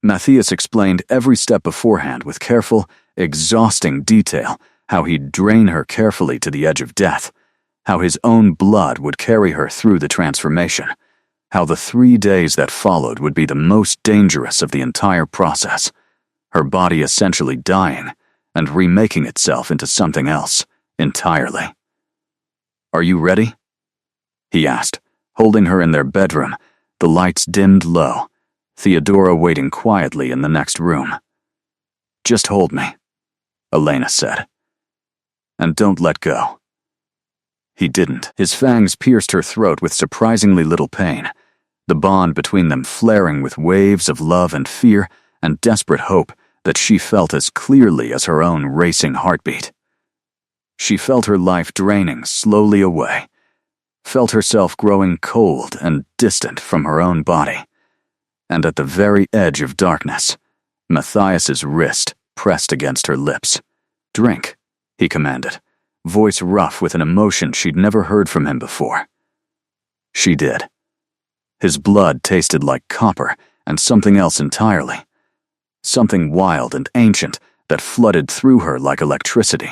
Matthias explained every step beforehand with careful, exhausting detail, how he'd drain her carefully to the edge of death, how his own blood would carry her through the transformation, how the 3 days that followed would be the most dangerous of the entire process, her body essentially dying and remaking itself into something else entirely. Are you ready? He asked, holding her in their bedroom, the lights dimmed low, Theodora waiting quietly in the next room. Just hold me, Elena said. And don't let go. He didn't. His fangs pierced her throat with surprisingly little pain, the bond between them flaring with waves of love and fear and desperate hope that she felt as clearly as her own racing heartbeat. She felt her life draining slowly away, felt herself growing cold and distant from her own body. And at the very edge of darkness, Matthias's wrist pressed against her lips. "Drink," he commanded, voice rough with an emotion she'd never heard from him before. She did. His blood tasted like copper and something else entirely. Something wild and ancient that flooded through her like electricity,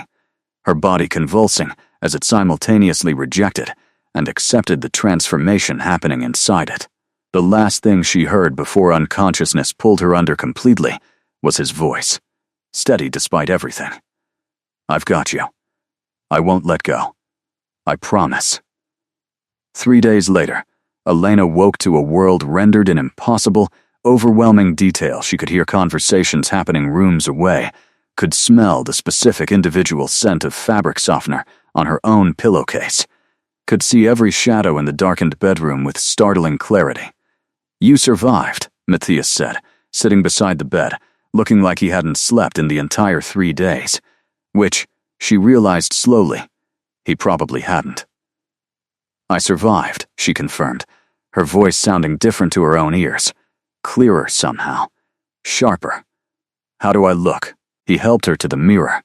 her body convulsing as it simultaneously rejected and accepted the transformation happening inside it. The last thing she heard before unconsciousness pulled her under completely was his voice, steady despite everything. "I've got you. I won't let go. I promise." 3 days later, Elena woke to a world rendered in impossible, overwhelming detail. She could hear conversations happening rooms away, could smell the specific individual scent of fabric softener on her own pillowcase, could see every shadow in the darkened bedroom with startling clarity. "You survived," Matthias said, sitting beside the bed, looking like he hadn't slept in the entire 3 days, which, she realized slowly, he probably hadn't. "I survived," she confirmed, her voice sounding different to her own ears, clearer somehow, sharper. "How do I look?" He helped her to the mirror,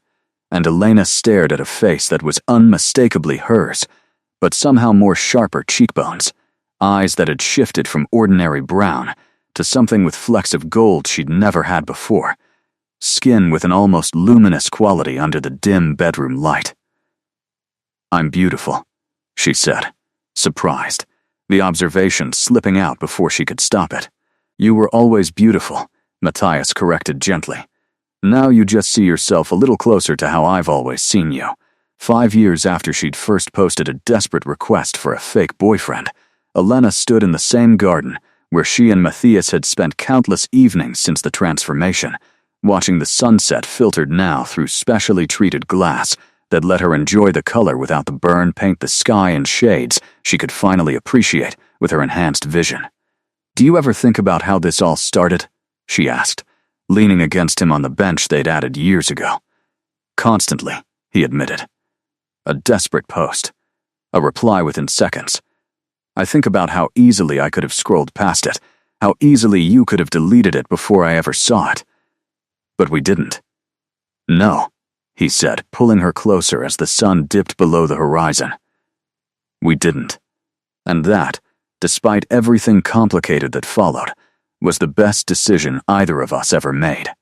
and Elena stared at a face that was unmistakably hers, but somehow more sharper cheekbones, eyes that had shifted from ordinary brown to something with flecks of gold she'd never had before, skin with an almost luminous quality under the dim bedroom light. "I'm beautiful," she said, surprised, the observation slipping out before she could stop it. "You were always beautiful," Matthias corrected gently. "Now you just see yourself a little closer to how I've always seen you." 5 years after she'd first posted a desperate request for a fake boyfriend, Elena stood in the same garden where she and Matthias had spent countless evenings since the transformation, watching the sunset filtered now through specially treated glass that let her enjoy the color without the burn paint the sky in shades she could finally appreciate with her enhanced vision. "Do you ever think about how this all started?" she asked, leaning against him on the bench they'd added years ago. "Constantly," he admitted. A desperate post. A reply within seconds. "I think about how easily I could have scrolled past it, how easily you could have deleted it before I ever saw it. But we didn't." "No," he said, pulling her closer as the sun dipped below the horizon. "We didn't. And that, despite everything complicated that followed, was the best decision either of us ever made."